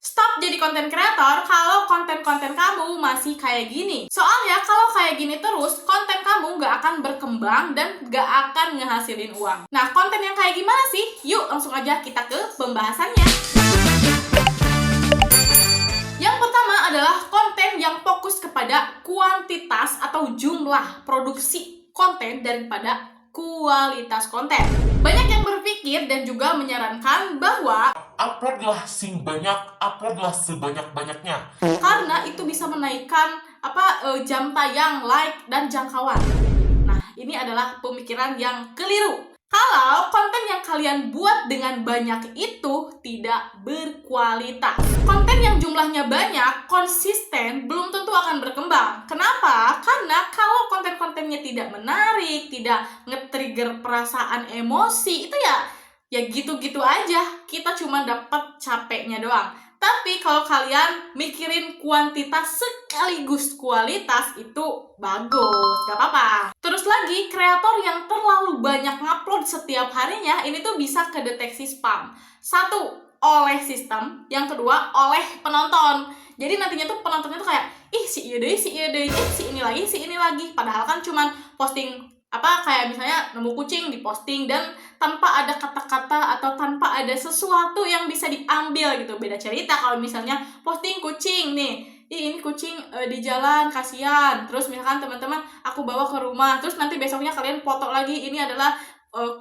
Stop jadi konten kreator kalau konten-konten kamu masih kayak gini. Soalnya kalau kayak gini terus, konten kamu nggak akan berkembang dan nggak akan ngehasilin uang. Nah, konten yang kayak gimana sih? Yuk langsung aja kita ke pembahasannya. Yang pertama adalah konten yang fokus kepada kuantitas atau jumlah produksi konten daripada kualitas konten. Banyak yang berpikir dan juga menyarankan bahwa uploadlah sing banyak, uploadlah sebanyak-banyaknya. karena itu bisa menaikkan jam tayang, like, dan jangkauan. Nah, ini adalah pemikiran yang keliru. Kalau konten yang kalian buat dengan banyak itu tidak berkualitas. Konten yang jumlahnya banyak, konsisten, belum tentu akan berkembang. Kenapa? Karena kalau konten-kontennya tidak menarik, tidak nge-trigger perasaan emosi, itu ya gitu-gitu aja. Kita cuma dapat capeknya doang. Tapi kalau kalian mikirin kuantitas sekaligus kualitas, itu bagus, gak apa-apa. Terus lagi, kreator yang terlalu banyak ngupload setiap harinya, ini tuh bisa kedeteksi spam. Satu, oleh sistem. Yang kedua, oleh penonton. Jadi nantinya tuh penontonnya tuh kayak, ih si iya deh, si ini lagi. Padahal kan cuman posting kayak misalnya nemu kucing diposting dan tanpa ada kata-kata atau tanpa ada sesuatu yang bisa diambil gitu. Beda cerita kalau misalnya posting kucing nih, ini kucing di jalan kasihan, terus misalkan teman-teman aku bawa ke rumah, terus nanti besoknya kalian foto lagi, ini adalah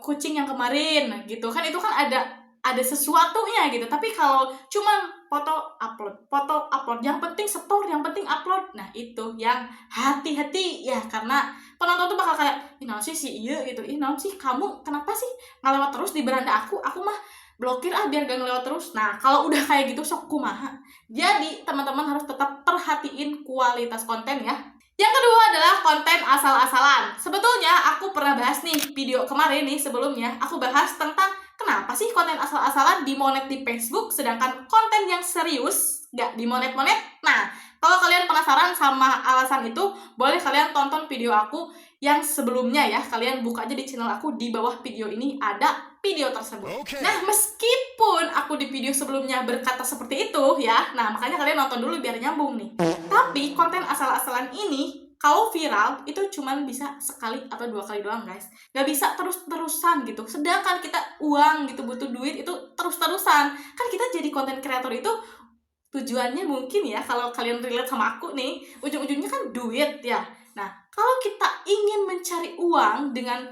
kucing yang kemarin gitu kan. Itu kan ada sesuatunya gitu. Tapi kalau cuman foto upload, yang penting store, yang penting upload, nah itu yang hati-hati ya, karena penonton tuh bakal kayak, ih naon sih iya gitu, ih naon sih kamu kenapa sih ngelewat terus di beranda aku mah blokir biar gak ngelewat terus. Nah kalau udah kayak gitu sok kumaha. Jadi teman-teman harus tetap perhatiin kualitas konten ya. Yang kedua adalah konten asal-asalan. Sebetulnya aku pernah bahas nih video kemarin nih, sebelumnya aku bahas tentang kenapa sih konten asal-asalan dimonet di Facebook, sedangkan konten yang serius gak dimonet-monet. Nah, kalau kalian penasaran sama alasan itu, boleh kalian tonton video aku yang sebelumnya ya. Kalian buka aja di channel aku, di bawah video ini ada video tersebut. Okay. Nah, meskipun aku di video sebelumnya berkata seperti itu ya, nah makanya kalian nonton dulu biar nyambung nih. Tapi konten asal-asalan ini kalau viral itu cuman bisa sekali atau 2 kali doang guys, gak bisa terus-terusan gitu. Sedangkan kita uang gitu, butuh duit itu terus-terusan. Kan kita jadi konten kreator itu tujuannya mungkin ya, kalau kalian relate sama aku nih, ujung-ujungnya kan duit ya. Nah, kalau kita ingin mencari uang dengan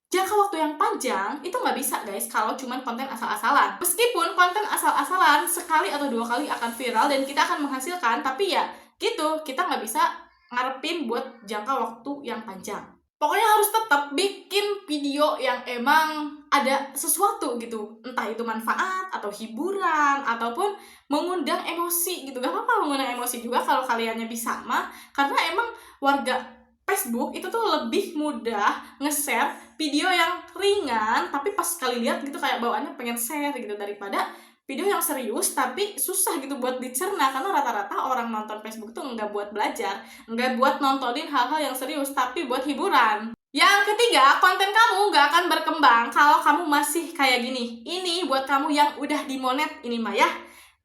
jangka waktu yang panjang, itu nggak bisa guys kalau cuman konten asal-asalan. Meskipun konten asal-asalan sekali atau 2 kali akan viral dan kita akan menghasilkan, tapi ya gitu, kita nggak bisa ngarepin buat jangka waktu yang panjang. Pokoknya harus tetap bikin video yang emang ada sesuatu gitu, entah itu manfaat atau hiburan ataupun mengundang emosi gitu. Gak apa-apa mengundang emosi juga kalau kaliannya bisa mah, karena emang warga Facebook itu tuh lebih mudah nge-share video yang ringan tapi pas sekali lihat gitu kayak bawaannya pengen share gitu, daripada video yang serius tapi susah gitu buat dicerna. Karena rata-rata orang nonton Facebook tuh nggak buat belajar, nggak buat nontonin hal-hal yang serius, tapi buat hiburan. Yang ketiga, konten kamu nggak akan berkembang kalau kamu masih kayak gini. Ini buat kamu yang udah dimonet ini mah ya,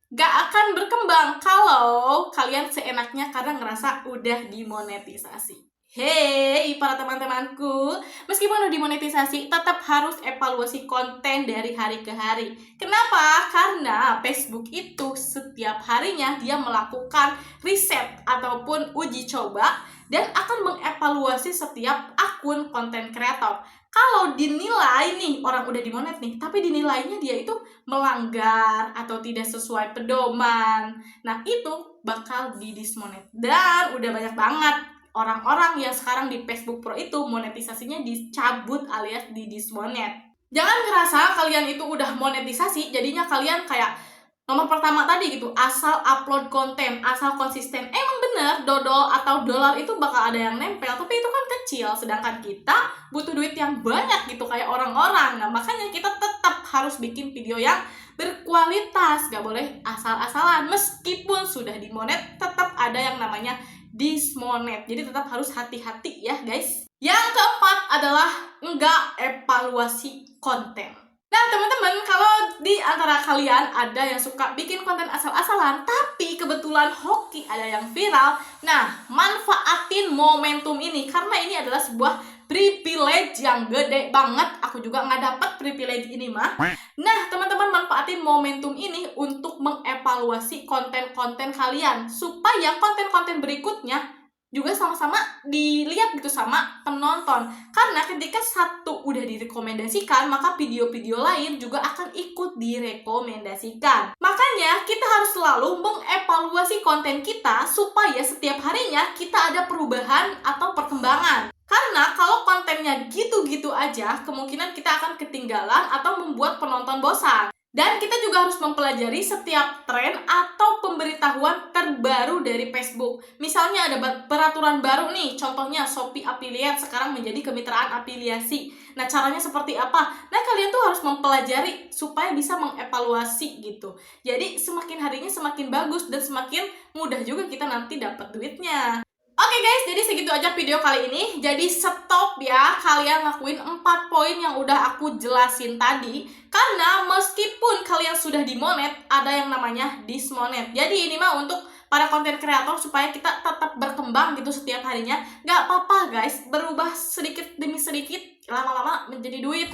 nggak akan berkembang kalau kalian seenaknya karena ngerasa udah dimonetisasi. Hei para teman-temanku, meskipun udah dimonetisasi, tetap harus evaluasi konten dari hari ke hari. Kenapa? Karena Facebook itu setiap harinya dia melakukan riset ataupun uji coba dan akan mengevaluasi setiap akun konten kreator. Kalau dinilai nih, orang udah dimonet nih, tapi dinilainya dia itu melanggar atau tidak sesuai pedoman, nah itu bakal didismonet. Dan udah banyak banget orang-orang yang sekarang di Facebook Pro itu monetisasinya dicabut alias didismonet. Jangan ngerasa kalian itu udah monetisasi, jadinya kalian kayak nomor pertama tadi gitu, asal upload konten, asal konsisten. Emang bener, dodol atau dolar itu bakal ada yang nempel, tapi itu kan kecil. Sedangkan kita butuh duit yang banyak gitu kayak orang-orang. Nah makanya kita tetap harus bikin video yang berkualitas, gak boleh asal-asalan. Meskipun sudah dimonet, tetap ada yang namanya dismonet. Jadi tetap harus hati-hati ya guys. Yang keempat adalah enggak evaluasi konten. Nah, teman-teman, kalau di antara kalian ada yang suka bikin konten asal-asalan, tapi kebetulan hoki ada yang viral, nah, manfaatin momentum ini, karena ini adalah sebuah privilege yang gede banget. Aku juga nggak dapat privilege ini mah. Nah, teman-teman, manfaatin momentum ini untuk mengevaluasi konten-konten kalian, supaya konten-konten berikutnya juga sama-sama dilihat gitu sama penonton. Karena ketika satu udah direkomendasikan, maka video-video lain juga akan ikut direkomendasikan. Makanya kita harus selalu mengevaluasi konten kita supaya setiap harinya kita ada perubahan atau perkembangan. Karena kalau kontennya gitu-gitu aja, kemungkinan kita akan ketinggalan atau membuat penonton bosan. Dan kita juga harus mempelajari setiap tren atau pemberitahuan terbaru dari Facebook. Misalnya ada peraturan baru nih, contohnya Shopee Affiliate sekarang menjadi kemitraan afiliasi. Nah, caranya seperti apa? Nah, kalian tuh harus mempelajari supaya bisa mengevaluasi gitu. Jadi, semakin harinya semakin bagus dan semakin mudah juga kita nanti dapat duitnya. Oke guys, jadi segitu aja video kali ini. Jadi stop ya, kalian lakuin 4 poin yang udah aku jelasin tadi. Karena meskipun kalian sudah dimonet, ada yang namanya dismonet. Jadi ini mah untuk para konten kreator supaya kita tetap berkembang gitu setiap harinya. Gak apa-apa guys, berubah sedikit demi sedikit, lama-lama menjadi duit.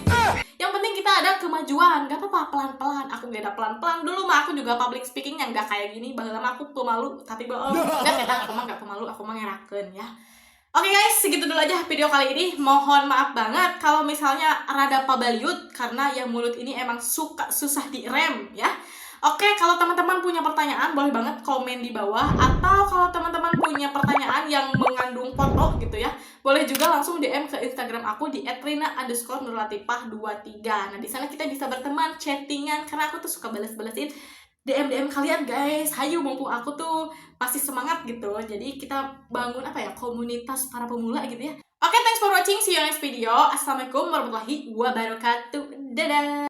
Yang penting kita ada kemajuan, gak apa-apa, pelan-pelan. Aku gak ada pelan-pelan, dulu mah aku juga public speaking yang gak kayak gini. Bahkan aku pemalu, tapi bohong. Enggak, aku mah gak pemalu, aku mah ngerakeun ya. Oke guys, segitu dulu aja video kali ini. Mohon maaf banget kalau misalnya rada pabaliut, karena yang mulut ini emang suka susah direm ya. Oke, kalau teman-teman punya pertanyaan boleh banget komen di bawah. Atau kalau teman-teman punya pertanyaan yang mengandung foto gitu ya, boleh juga langsung DM ke Instagram aku di @rina_nurlatifah23. Nah, di sana kita bisa berteman, chattingan, karena aku tuh suka balas-balasin DM kalian guys. Hayu, mumpung aku tuh masih semangat gitu. Jadi kita bangun komunitas para pemula gitu ya. Oke, thanks for watching. See you next video. Assalamualaikum warahmatullahi wabarakatuh. Dadah.